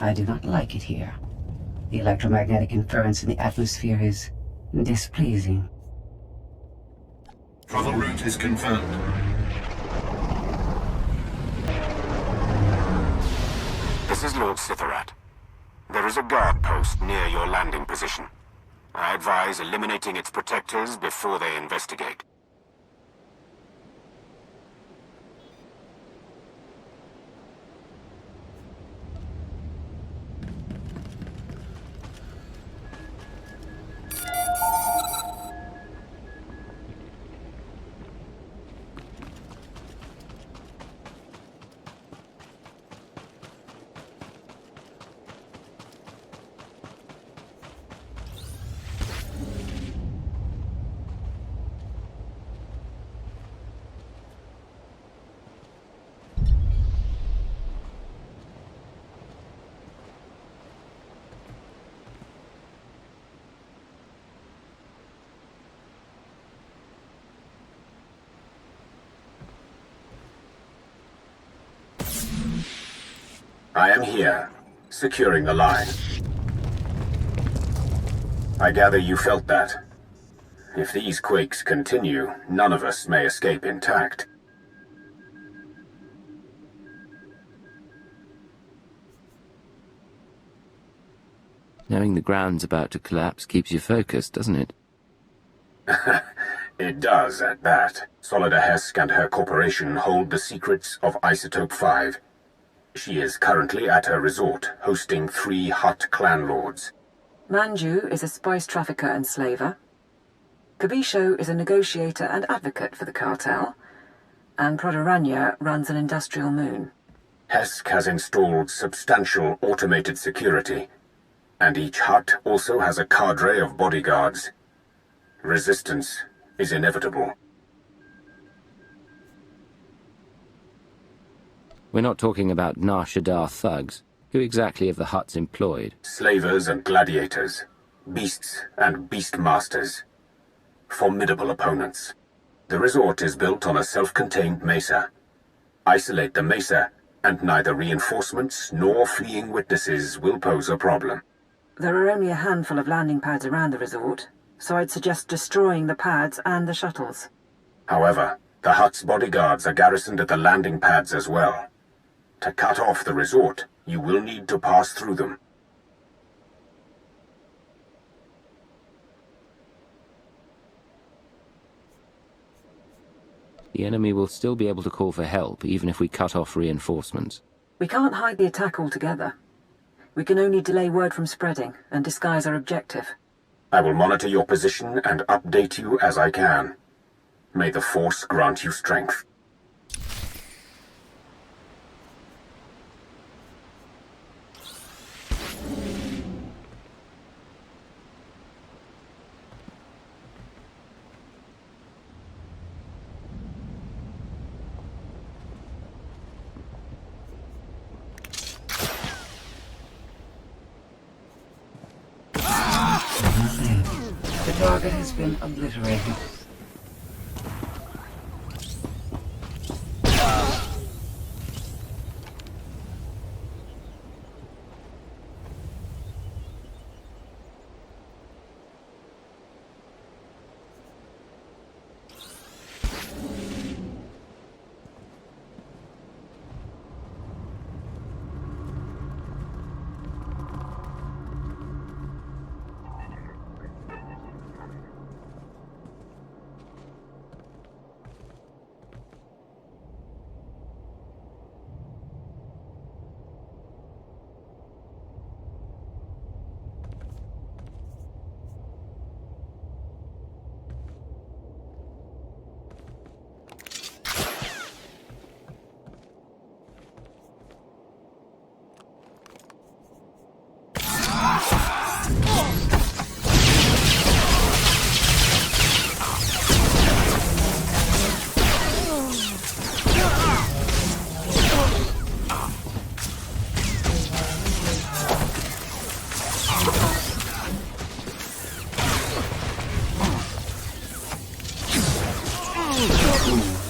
I do not like it here. The electromagnetic interference in the atmosphere is displeasing. Travel route is confirmed. This is Lord Cipher. There is a guard post near your landing position. I advise eliminating its protectors before they investigate. I am here, securing the line. I gather you felt that. If these quakes continue, none of us may escape intact. Knowing the ground's about to collapse keeps you focused, doesn't it? It does, at that. Solida Hesk and her corporation hold the secrets of Isotope 5. She is currently at her resort, hosting 3 Hutt clan lords. Manju is a spice trafficker and slaver. Khobisho is a negotiator and advocate for the cartel. And Prodoranya runs an industrial moon. Hesk has installed substantial automated security, and each Hutt also has a cadre of bodyguards. Resistance is inevitable. We're not talking about Nar Shaddaa thugs. Who exactly have the Hutts employed? Slavers and gladiators, beasts and beast masters. Formidable opponents. The resort is built on a self-contained mesa. Isolate the mesa, and neither reinforcements nor fleeing witnesses will pose a problem. There are only a handful of landing pads around the resort, so I'd suggest destroying the pads and the shuttles. However, the Hutt's bodyguards are garrisoned at the landing pads as well. To cut off the resort, you will need to pass through them. The enemy will still be able to call for help, even if we cut off reinforcements. We can't hide the attack altogether. We can only delay word from spreading and disguise our objective. I will monitor your position and update you as I can. May the Force grant you strength. The target has been obliterated.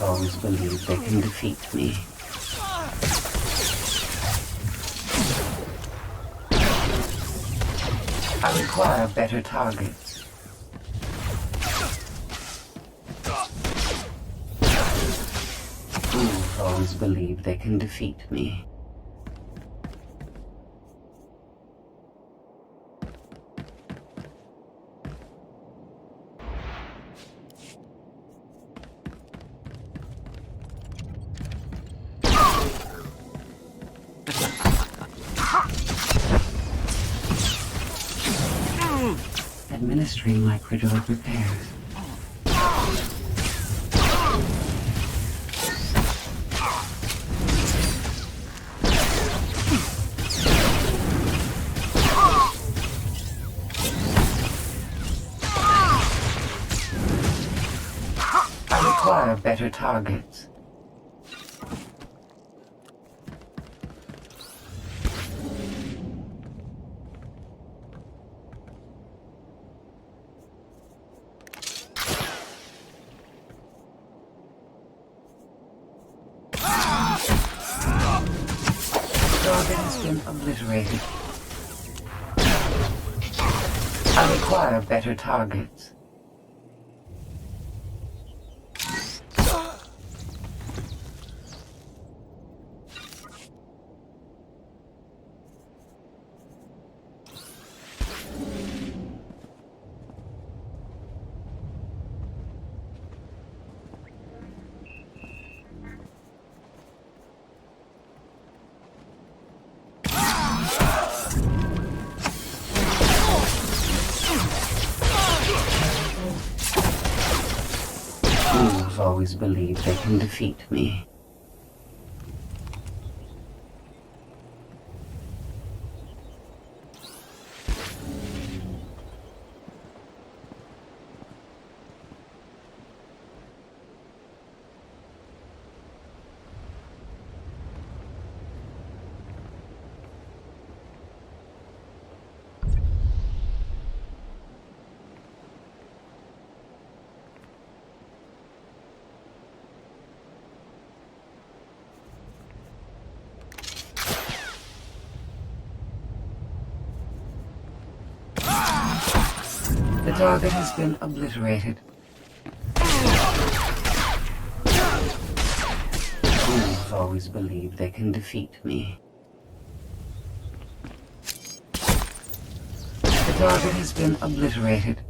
Always believe they can defeat me. I require better targets. Fools always believe they can defeat me. Administering microdroid repairs. I require better targets. Obliterated. I require better targets. Always believe they can defeat me. The target has been obliterated. Fools always believe they can defeat me. The target has been obliterated.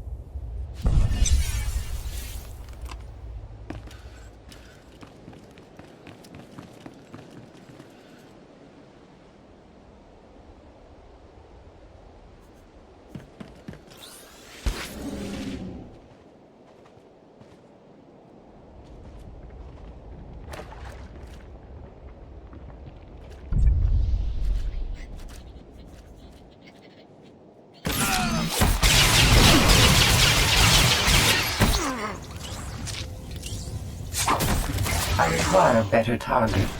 I require better targets.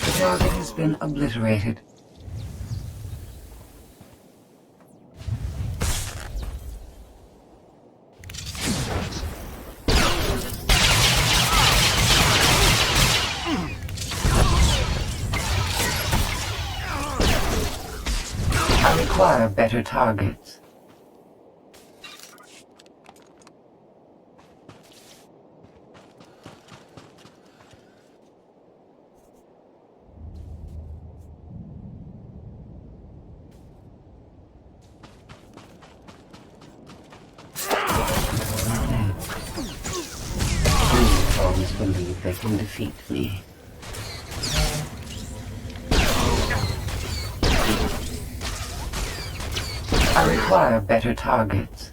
The target has been obliterated. I require better targets. Believe they can defeat me. I require better targets.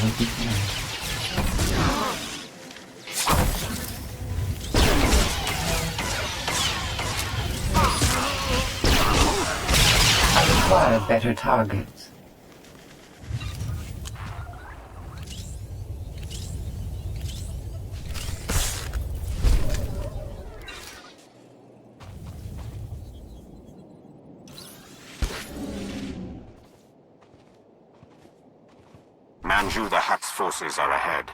will be finished. I require better targets. Manju the Hutt's forces are ahead.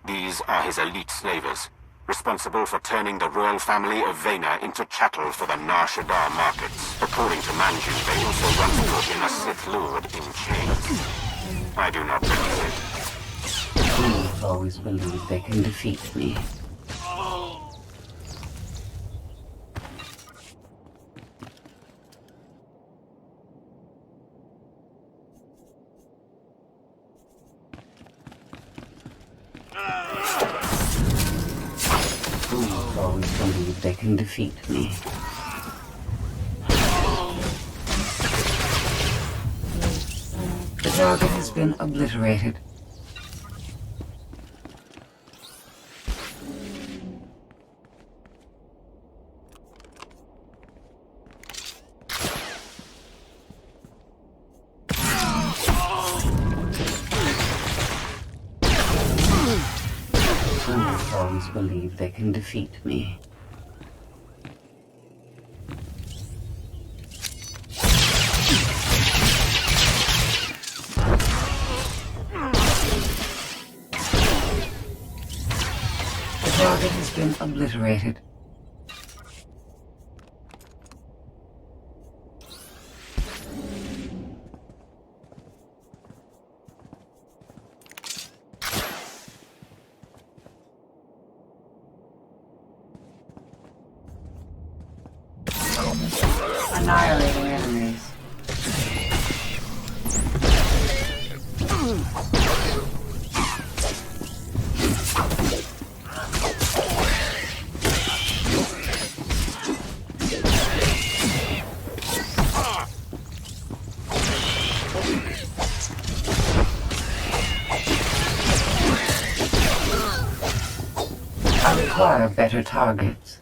These are his elite slavers, responsible for turning the royal family of Vena into chattel for the Nar Shaddaa markets. According to Manju, they also once brought in a Sith Lord in chains. I do not believe it. Fools always believe they can defeat me. Fools always believe they can defeat me. The target has been obliterated. Fools always believe they can defeat me. The target has been obliterated. Annihilating enemies. I require better targets.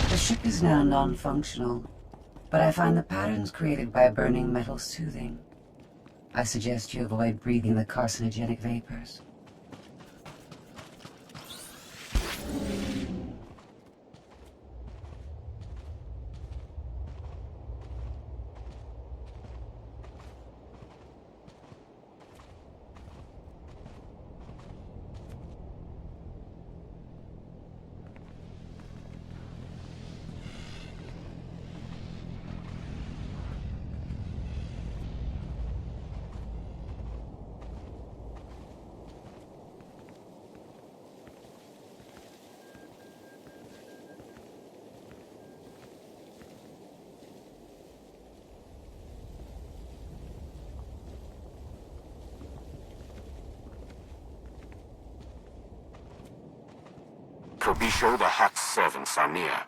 The ship is now non-functional, but I find the patterns created by burning metal soothing. I suggest you avoid breathing the carcinogenic vapors. Khobisho the Hutt's servants are near.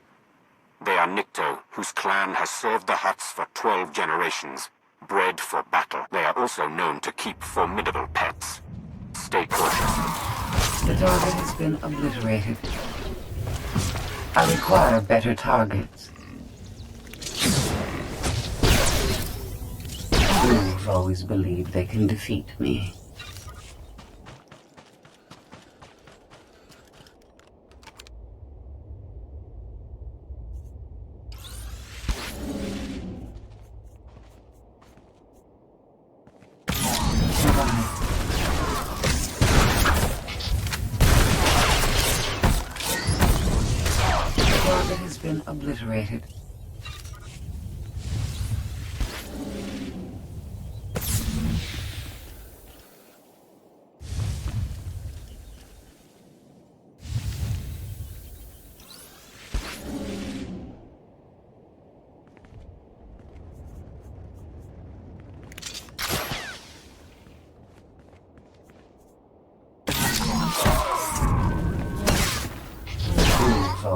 They are Nikto, whose clan has served the Hutts for 12 generations, bred for battle. They are also known to keep formidable pets. Stay cautious. The target has been obliterated. I require better targets. Fools always believe they can defeat me. Obliterated.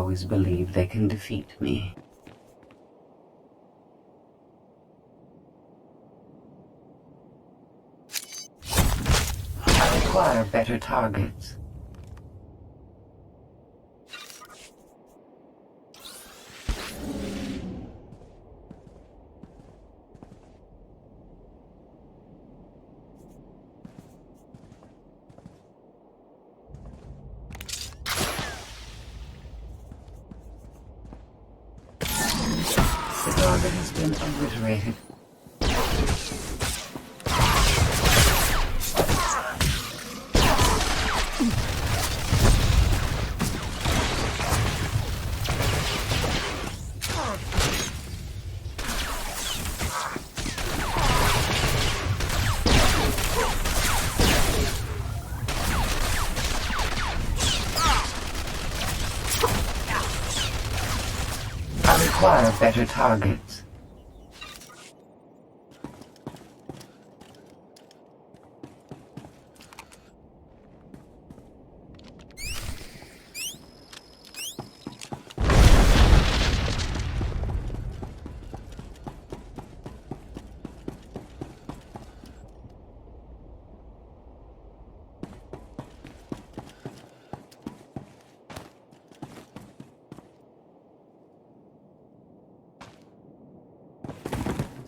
always believe they can defeat me. I require better targets. The target has been obliterated. I require better targets.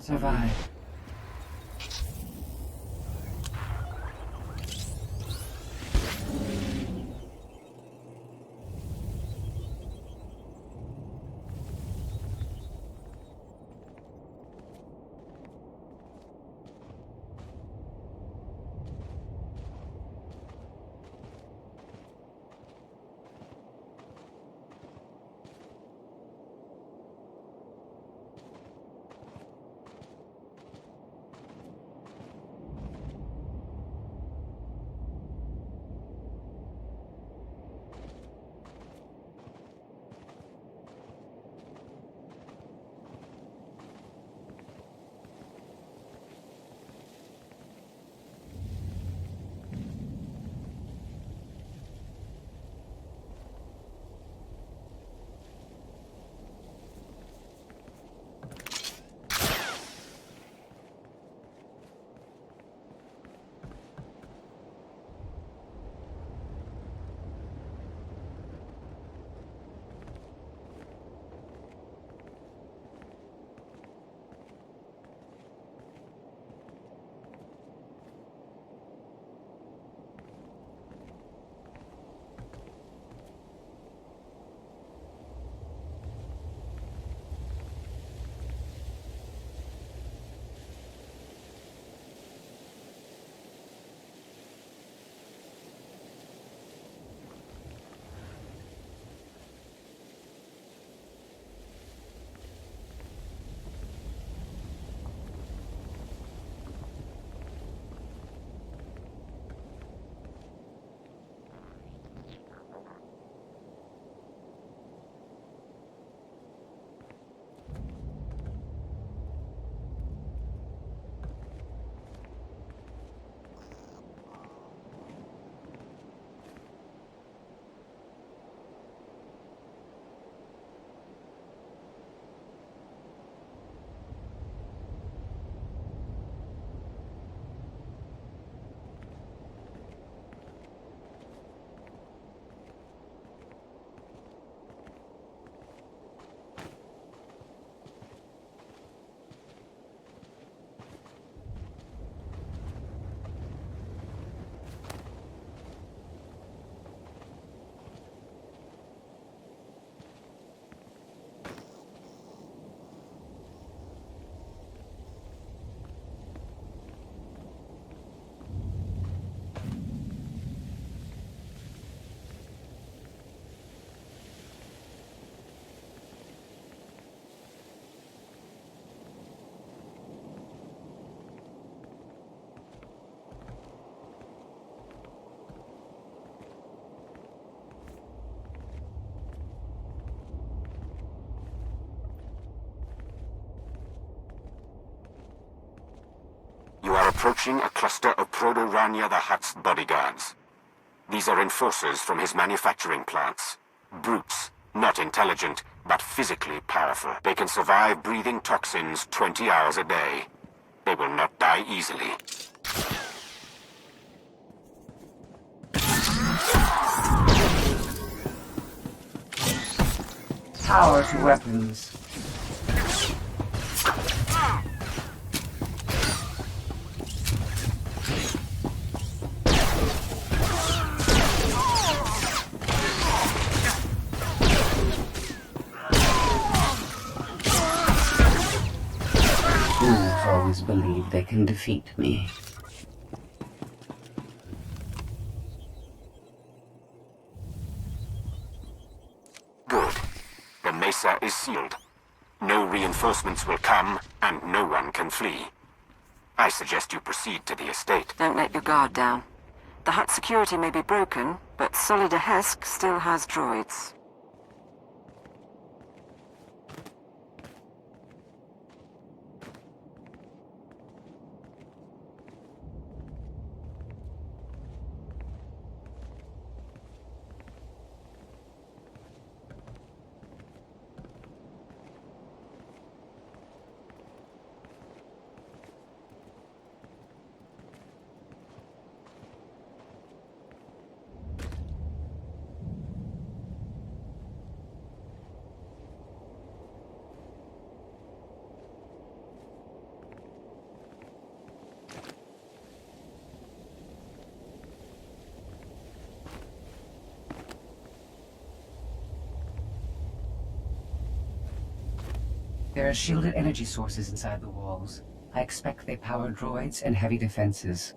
Survive. You are approaching a cluster of Prodoranya the Hutt's bodyguards. These are enforcers from his manufacturing plants. Brutes, Not intelligent, but physically powerful. They can survive breathing toxins 20 hours a day. They will not die easily. Power to weapons. Fools always believe they can defeat me. Good. The Mesa is sealed. No reinforcements will come, and no one can flee. I suggest you proceed to the estate. Don't let your guard down. The Hutt security may be broken, but Solida Hesk still has droids. There are shielded energy sources inside the walls. I expect they power droids and heavy defenses.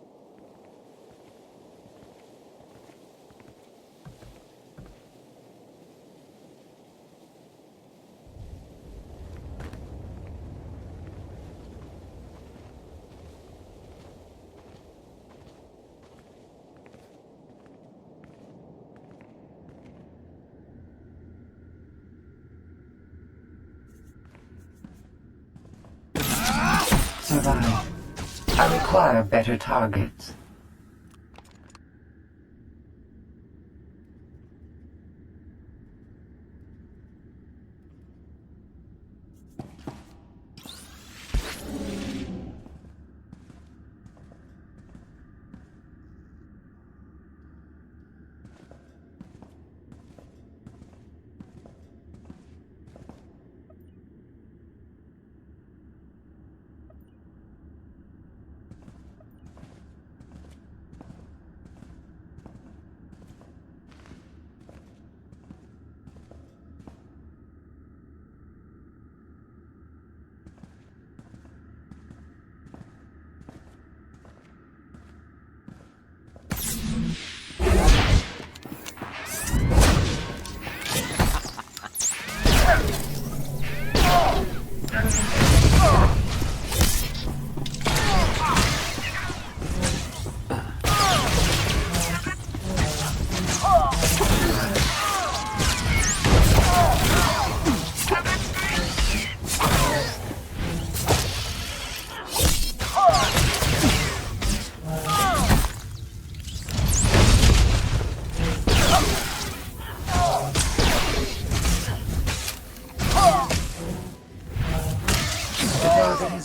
Survive. I require better targets.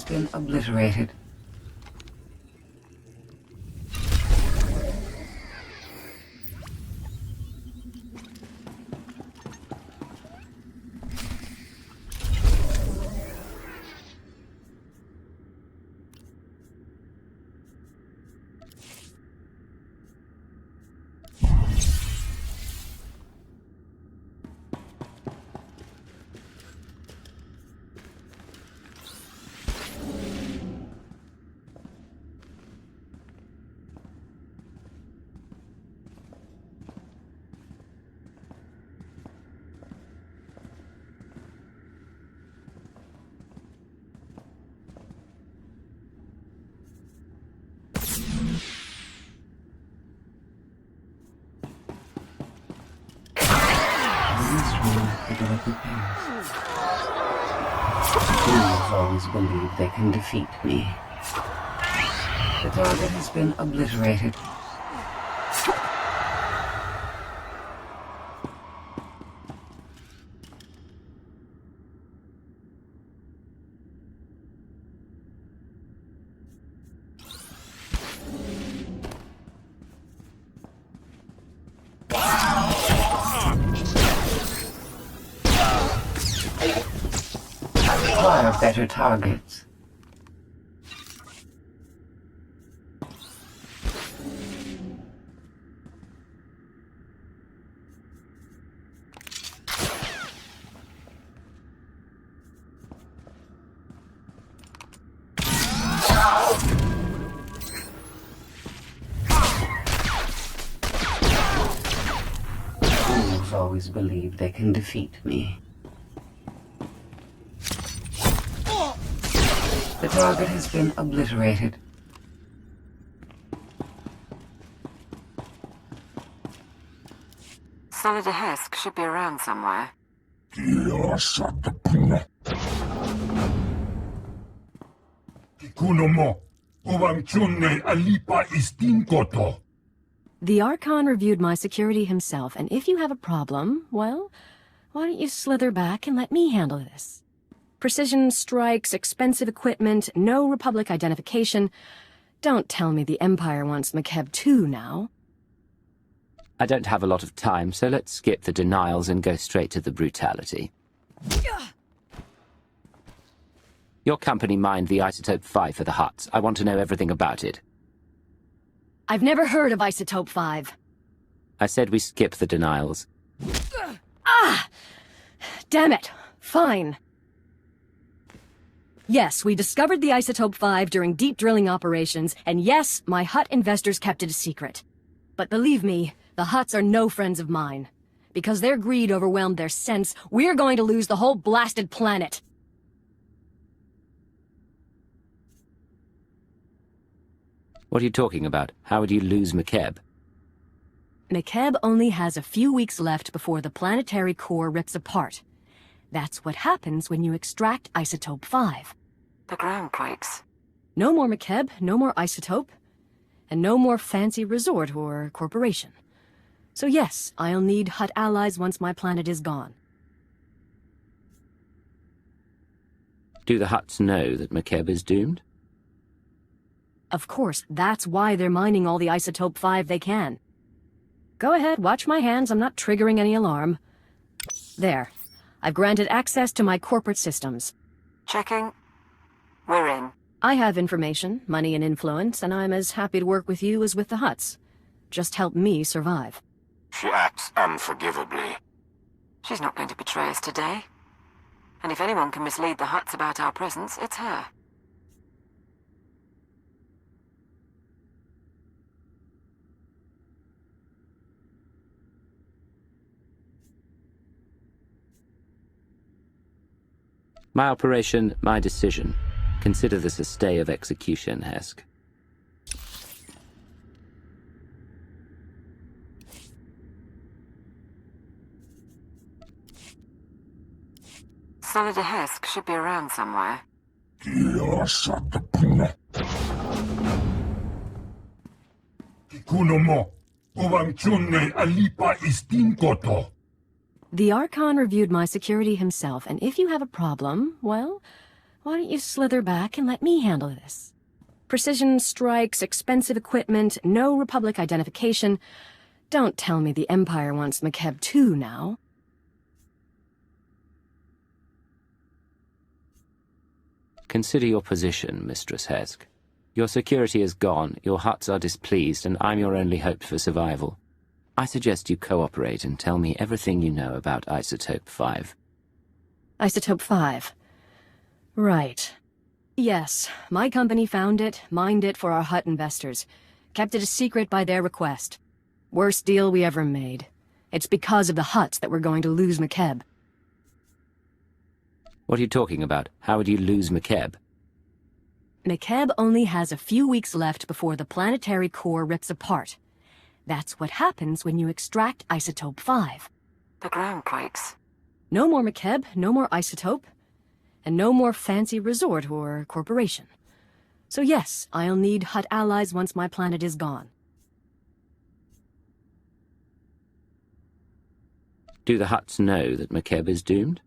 Been obliterated. Fools always believe they can defeat me. The target has been obliterated. are better targets. Fools always believe they can defeat me. The target has been obliterated. Solida Hesk should be around somewhere. The Archon reviewed my security himself, and if you have a problem, well, why don't you slither back and let me handle this? Precision strikes, expensive equipment, no Republic identification. Don't tell me the Empire wants Makeb too now. I don't have a lot of time, so let's skip the denials and go straight to the brutality. Your company mined the Isotope 5 for the Hutts. I want to know everything about it. I've never heard of Isotope 5. I said we skip the denials. Ah! Damn it. Fine. Yes, we discovered the Isotope 5 during deep drilling operations, and yes, my Hutt investors kept it a secret. But believe me, the Hutts are no friends of mine. Because their greed overwhelmed their sense, we're going to lose the whole blasted planet. What are you talking about? How would you lose Makeb? Makeb only has a few weeks left before the planetary core rips apart. That's what happens when you extract Isotope 5. The ground quakes. No more Makeb, no more Isotope, and no more fancy resort or corporation. So yes, I'll need Hutt allies once my planet is gone. Do the Hutts know that Makeb is doomed? Of course, that's why they're mining all the Isotope 5 they can. Go ahead, watch my hands, I'm not triggering any alarm. There. I've granted access to my corporate systems. Checking. We're in. I have information, money and influence, and I'm as happy to work with you as with the Hutts. Just help me survive. She acts unforgivably. She's not going to betray us today. And if anyone can mislead the Hutts about our presence, it's her. My operation, my decision. Consider this a stay of execution, Hesk. Solida Hesk should be around somewhere. The Archon reviewed my security himself, and if you have a problem, well, why don't you slither back and let me handle this? Precision strikes, expensive equipment, no Republic identification. Don't tell me the Empire wants Makeb too now. Consider your position, Mistress Hesk. Your security is gone, your Hutts are displeased, and I'm your only hope for survival. I suggest you cooperate and tell me everything you know about Isotope 5. Isotope 5. Right. Yes, my company found it, mined it for our Hutt investors. Kept it a secret by their request. Worst deal we ever made. It's because of the Hutts that we're going to lose Makeb. What are you talking about? How would you lose Makeb? Makeb only has a few weeks left before the planetary core rips apart. That's what happens when you extract Isotope 5. The ground quakes. No more Makeb, no more Isotope, and no more fancy resort or corporation. So yes, I'll need Hutt allies once my planet is gone. Do the Hutts know that Makeb is doomed?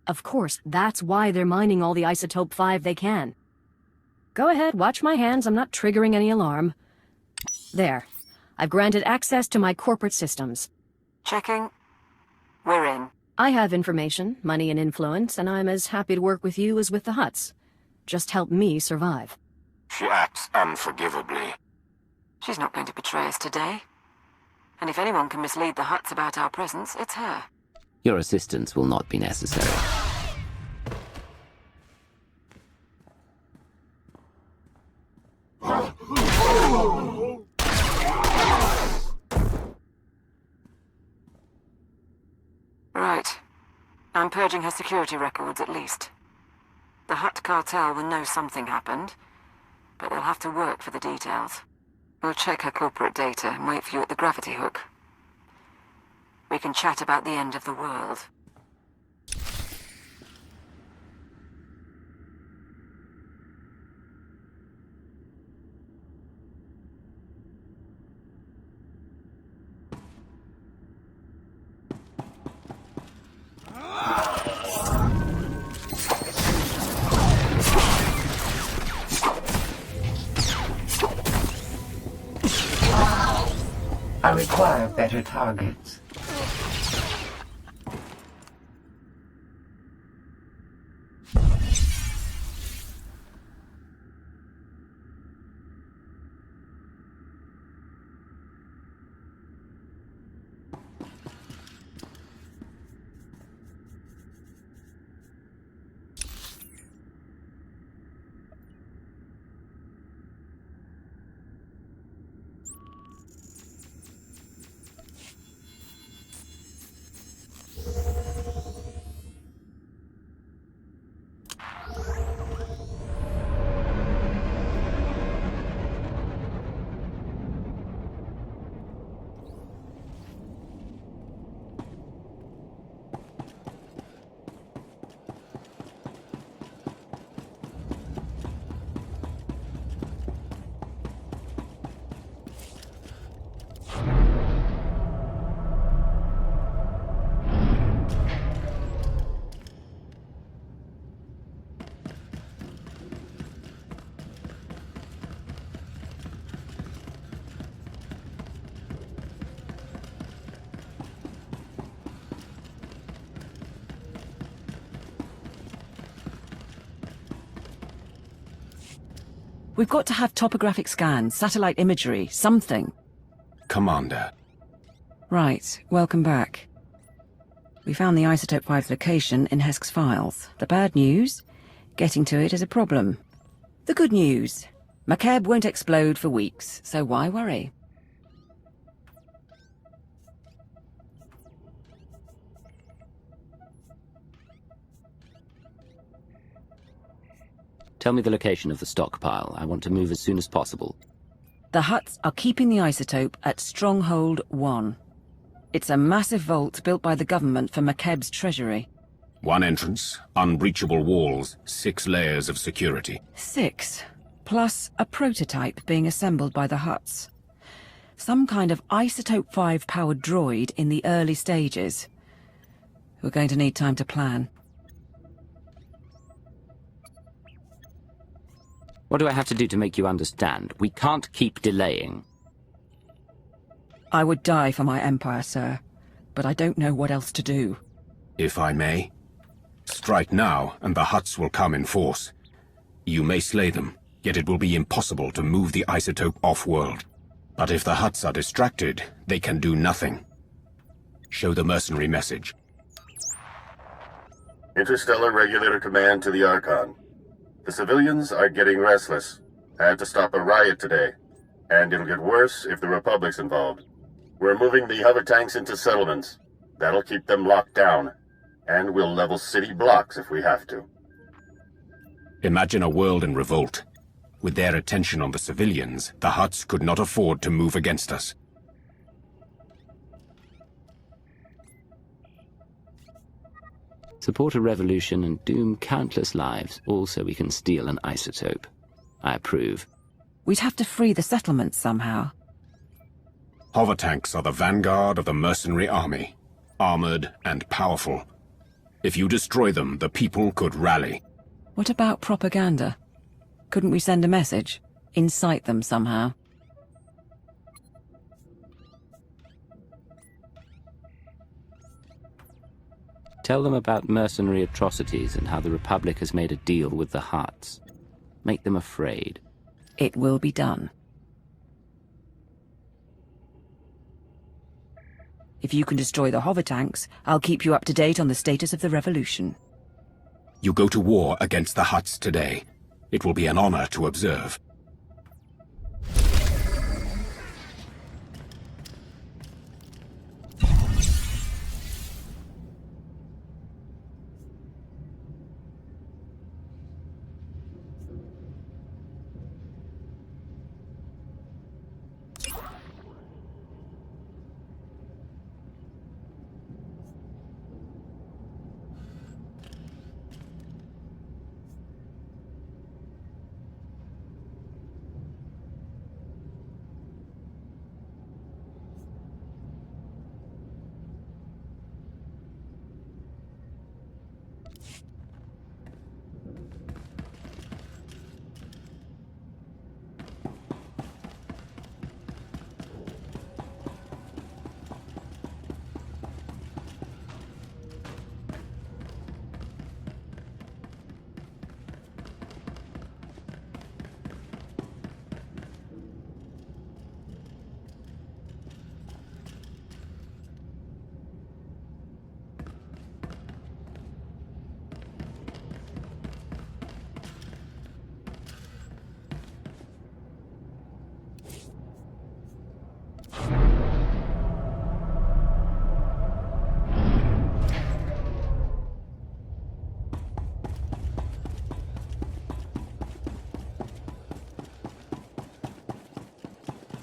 Of course, that's why they're mining all the Isotope 5 they can. Go ahead, watch my hands, I'm not triggering any alarm. There. I've granted access to my corporate systems. Checking. We're in. I have information, money, and influence, and I'm as happy to work with you as with the Hutts. Just help me survive. She acts unforgivably. She's not going to betray us today. And if anyone can mislead the Hutts about our presence, it's her. Your assistance will not be necessary. Right. I'm purging her security records, at least. The Hutt Cartel will know something happened, but they'll have to work for the details. We'll check her corporate data and wait for you at the gravity hook. We can chat about the end of the world. I require better targets. We've got to have topographic scans, satellite imagery, something. Commander. Right, welcome back. We found the Isotope 5's location in Hesk's files. The bad news? Getting to it is a problem. The good news? Makeb won't explode for weeks, so why worry? Tell me the location of the stockpile. I want to move as soon as possible. The Hutts are keeping the isotope at Stronghold 1. It's a massive vault built by the government for Makeb's treasury. One entrance, unbreachable walls, 6 layers of security. 6, plus a prototype being assembled by the Hutts. Some kind of Isotope 5-powered droid in the early stages. We're going to need time to plan. What do I have to do to make you understand? We can't keep delaying. I would die for my empire, sir, but I don't know what else to do. If I may, strike now, and the Hutts will come in force. You may slay them, yet it will be impossible to move the isotope off-world. But if the Hutts are distracted, they can do nothing. Show the mercenary message. Interstellar Regulator Command to the Archon. The civilians are getting restless. I had to stop a riot today, and it'll get worse if the Republic's involved. We're moving the Hovertanks into settlements. That'll keep them locked down, and we'll level city blocks if we have to. Imagine a world in revolt. With their attention on the civilians, the Hutts could not afford to move against us. Support a revolution and doom countless lives, all so we can steal an isotope. I approve. We'd have to free the settlements somehow. Hovertanks are the vanguard of the mercenary army, armored and powerful. If you destroy them, the people could rally. What about propaganda? Couldn't we send a message? Incite them somehow? Tell them about mercenary atrocities and how the Republic has made a deal with the Hutts. Make them afraid. It will be done. If you can destroy the Hovertanks, I'll keep you up to date on the status of the revolution. You go to war against the Hutts today. It will be an honor to observe.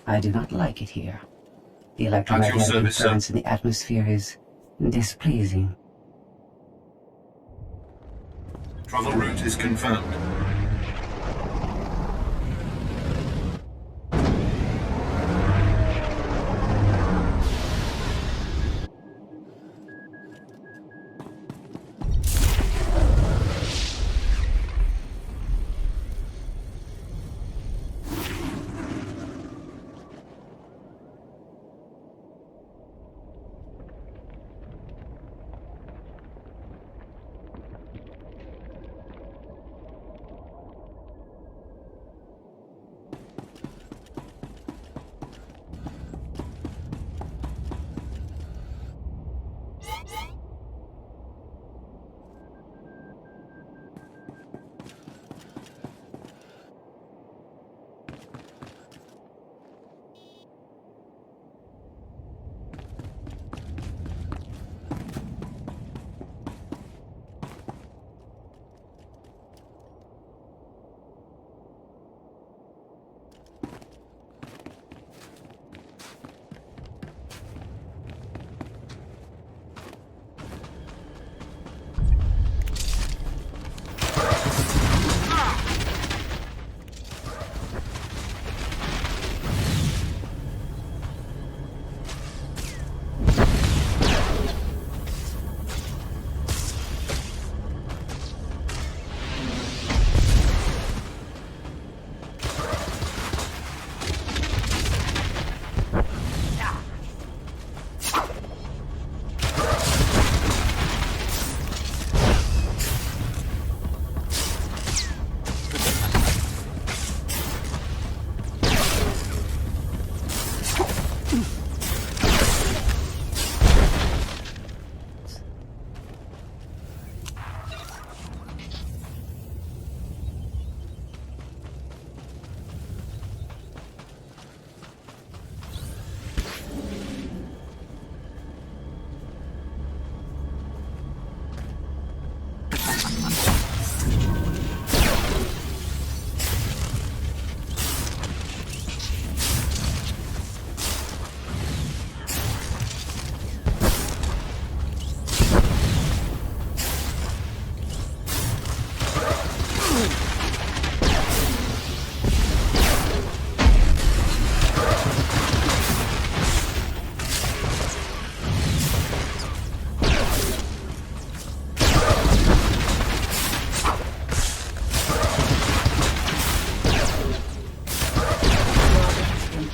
I do not like it here. The electromagnetic interference in the atmosphere is displeasing. Travel route is confirmed.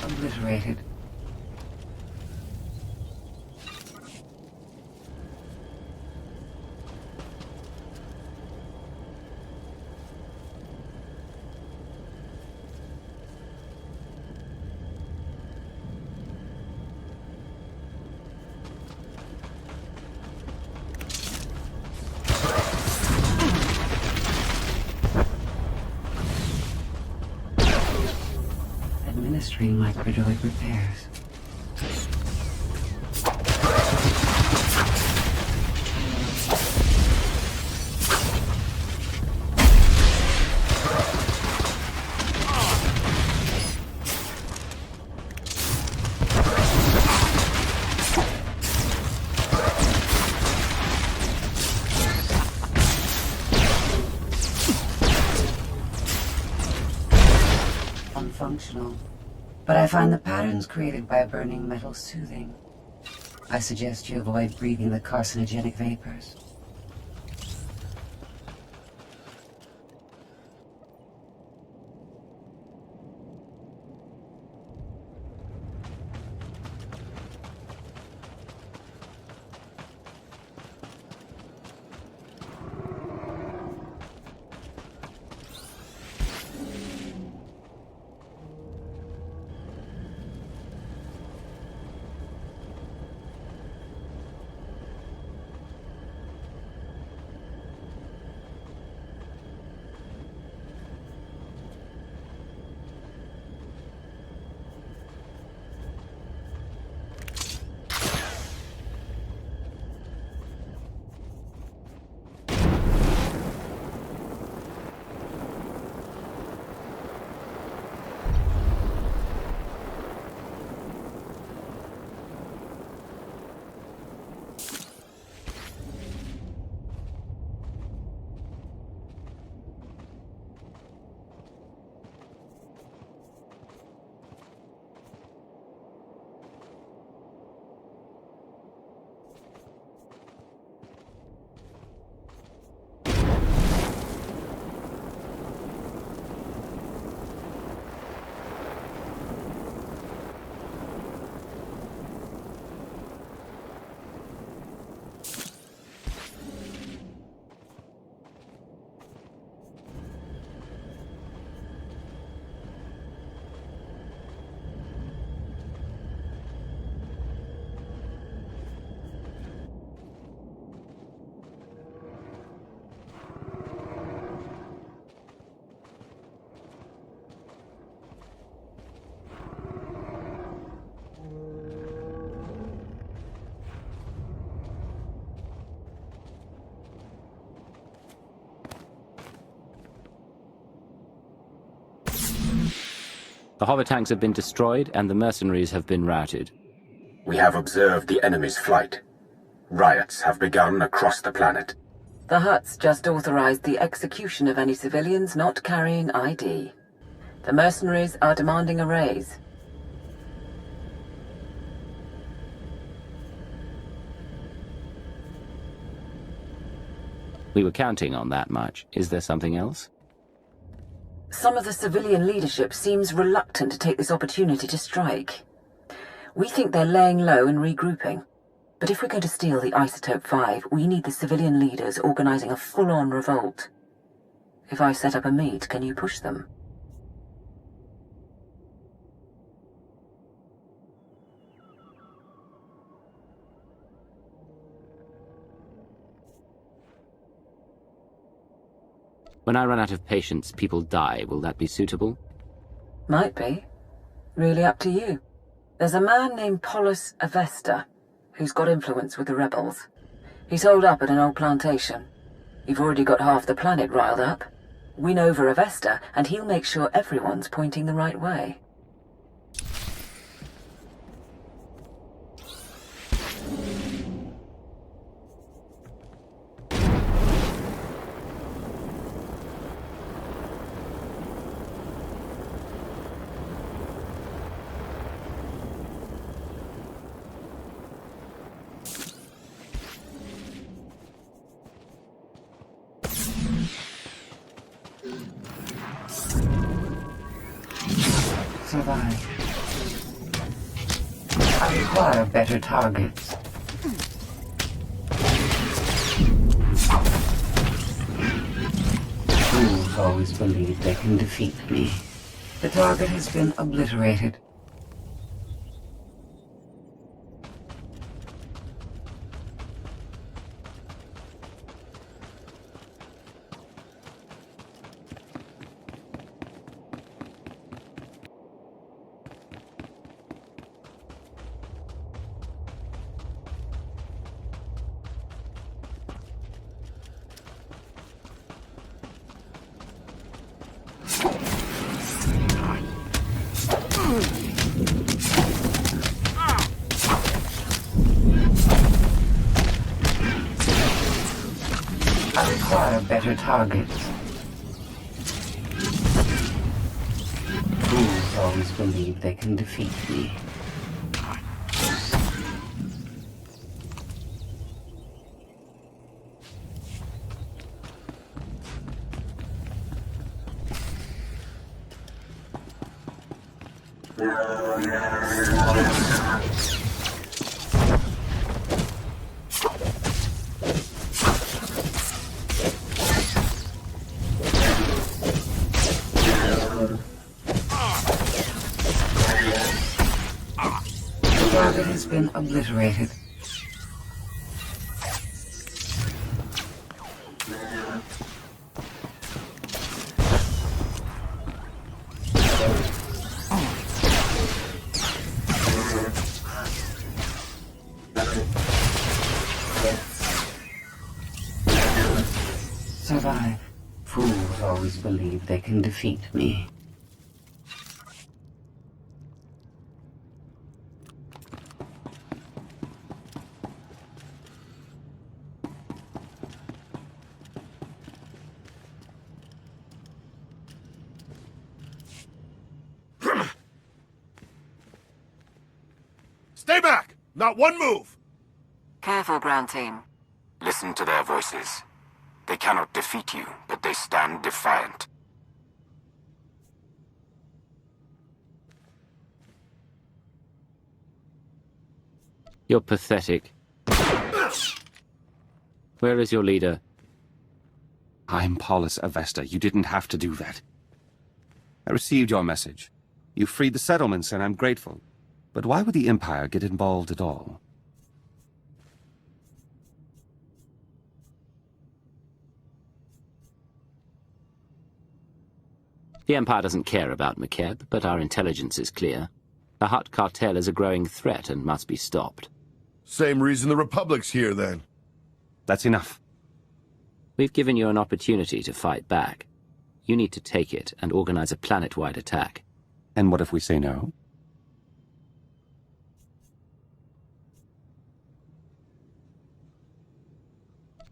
Obliterated. administering microdroid repairs. Functional, but I find the patterns created by burning metal soothing. I suggest you avoid breathing the carcinogenic vapors. The Hovertanks have been destroyed and the mercenaries have been routed. We have observed the enemy's flight. Riots have begun across the planet. The Hutts just authorized the execution of any civilians not carrying ID. The mercenaries are demanding a raise. We were counting on that much. Is there something else? Some of the civilian leadership seems reluctant to take this opportunity to strike. We think they're laying low and regrouping. But if we're going to steal the Isotope 5, we need the civilian leaders organizing a full-on revolt. If I set up a meet, can you push them? When I run out of patience, people die. Will that be suitable? Might be. Really up to you. There's a man named Pollus Avesta who's got influence with the rebels. He's holed up at an old plantation. You've already got half the planet riled up. Win over Avesta, and he'll make sure everyone's pointing the right way. Survive. I require better targets. Fools always believe they can defeat me. The target has been obliterated. I require better targets. Fools always believe they can defeat me. Target has been obliterated. Survive. Fools always believe they can defeat me. Stay back! Not one move! Careful, ground team. Listen to their voices. They cannot defeat you, but they stand defiant. You're pathetic. Where is your leader? I'm Pollus Avesta. You didn't have to do that. I received your message. You freed the settlements, and I'm grateful. But why would the Empire get involved at all? The Empire doesn't care about Makeb, but our intelligence is clear. The Hutt Cartel is a growing threat and must be stopped. Same reason the Republic's here, then. That's enough. We've given you an opportunity to fight back. You need to take it and organize a planet-wide attack. And what if we say no?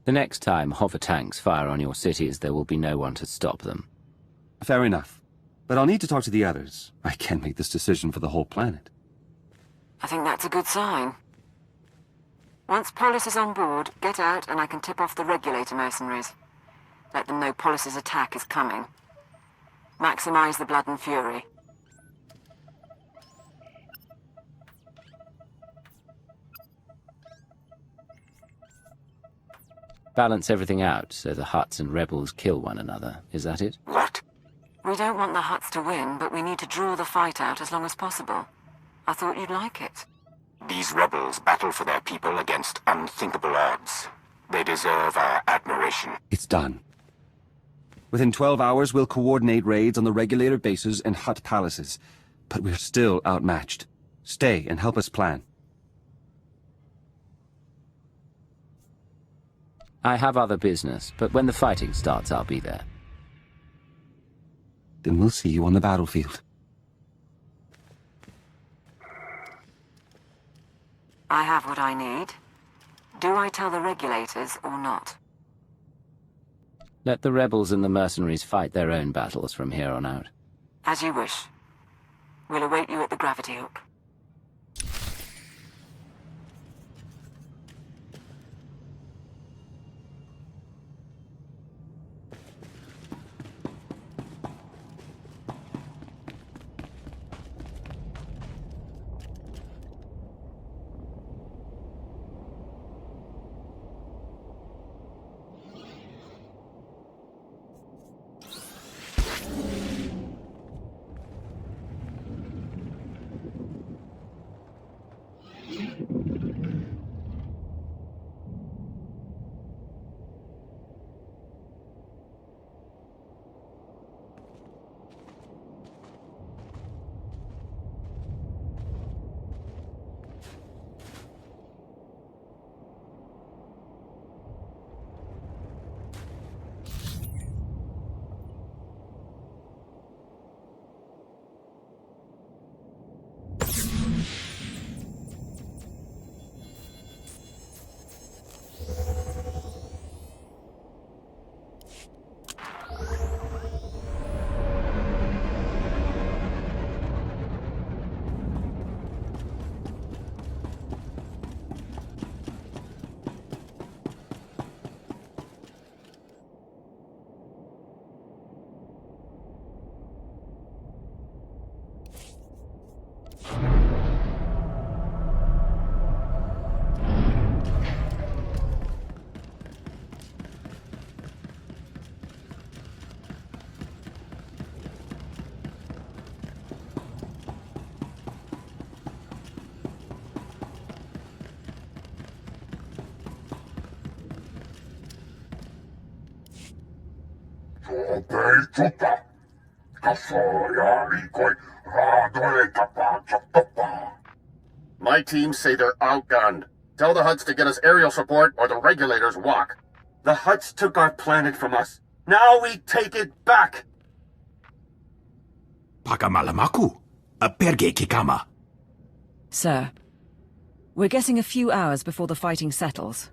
The next time Hovertanks fire on your cities, there will be no one to stop them. Fair enough. But I'll need to talk to the others. I can't make this decision for the whole planet. I think that's a good sign. Once Pollus is on board, get out and I can tip off the regulator mercenaries. Let them know Pollus's attack is coming. Maximize the blood and fury. Balance everything out so the Hutts and rebels kill one another. Is that it? What? We don't want the Hutts to win, but we need to draw the fight out as long as possible. I thought you'd like it. These rebels battle for their people against unthinkable odds. They deserve our admiration. It's done. Within 12 hours, we'll coordinate raids on the regulator bases and Hutt palaces. But we're still outmatched. Stay and help us plan. I have other business, but when the fighting starts, I'll be there. Then we'll see you on the battlefield. I have what I need. Do I tell the regulators or not? Let the rebels and the mercenaries fight their own battles from here on out. As you wish. We'll await you at the gravity hook. My teams say they're outgunned. Tell the Hutts to get us aerial support or the regulators walk. The Hutts took our planet from us. Now we take it back! Pakamalamaku, a perge kikama. Sir, we're getting a few hours before the fighting settles.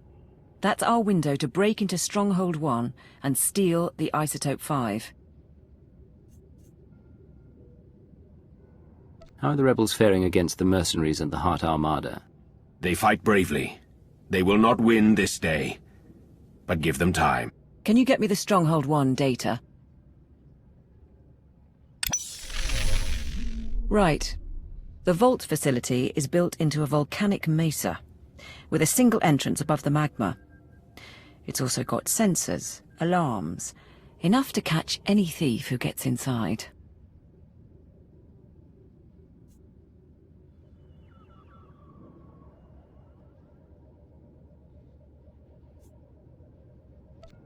That's our window to break into Stronghold 1 and steal the Isotope 5. How are the rebels faring against the mercenaries and the Hutt Armada? They fight bravely. They will not win this day. But give them time. Can you get me the Stronghold 1 data? Right. The vault facility is built into a volcanic mesa, with a single entrance above the magma. It's also got sensors, alarms, enough to catch any thief who gets inside.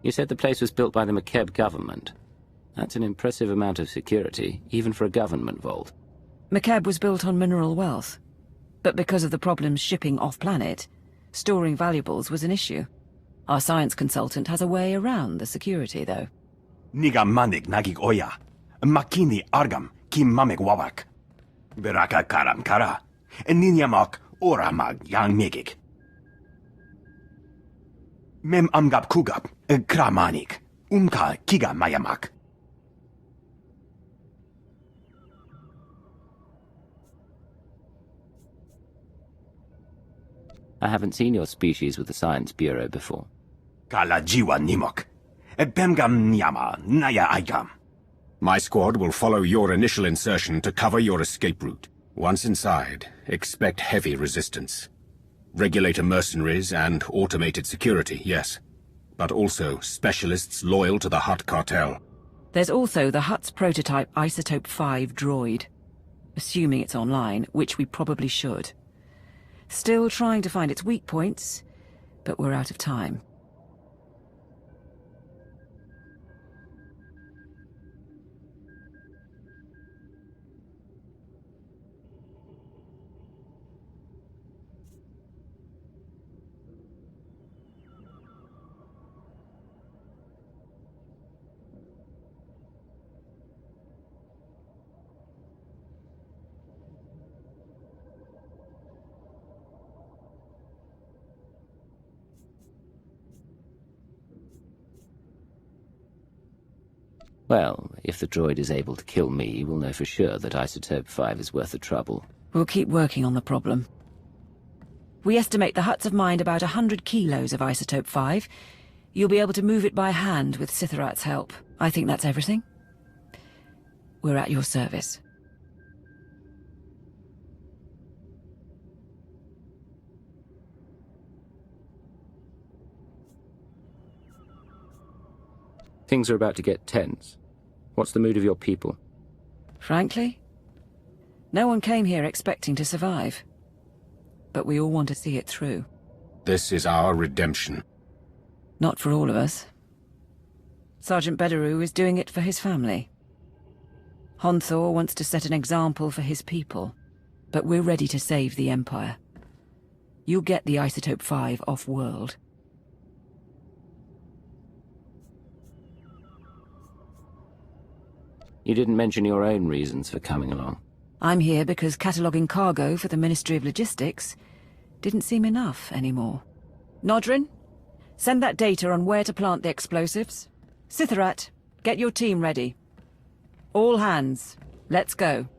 You said the place was built by the Makeb government. That's an impressive amount of security, even for a government vault. Makeb was built on mineral wealth, but because of the problems shipping off-planet, storing valuables was an issue. Our science consultant has a way around the security, though. Niga manik nagig oya. Makini argam kim mamek wawak. Beraka karam kara. Ninyamak oramag yang megik. Mem amgap kugap, kramanik, umka kiga mayamak. I haven't seen your species with the Science Bureau before. Kala jiwa nimok. Bemgam nyama naya aigam. My squad will follow your initial insertion to cover your escape route. Once inside, expect heavy resistance. Regulator mercenaries and automated security, yes. But also specialists loyal to the Hutt Cartel. There's also the Hutt's prototype Isotope 5 droid. Assuming it's online, which we probably should. Still trying to find its weak points, but we're out of time. Well, if the droid is able to kill me, we'll know for sure that Isotope 5 is worth the trouble. We'll keep working on the problem. We estimate the Hutts have mined about 100 kilos of Isotope 5. You'll be able to move it by hand with Sitharat's help. I think that's everything. We're at your service. Things are about to get tense. What's the mood of your people? Frankly, no one came here expecting to survive. But we all want to see it through. This is our redemption. Not for all of us. Sergeant Bederu is doing it for his family. Honthor wants to set an example for his people. But we're ready to save the Empire. You'll get the Isotope 5 off-world. You didn't mention your own reasons for coming along. I'm here because cataloguing cargo for the Ministry of Logistics didn't seem enough anymore. Nodrin, send that data on where to plant the explosives. Sitharat, get your team ready. All hands, let's go.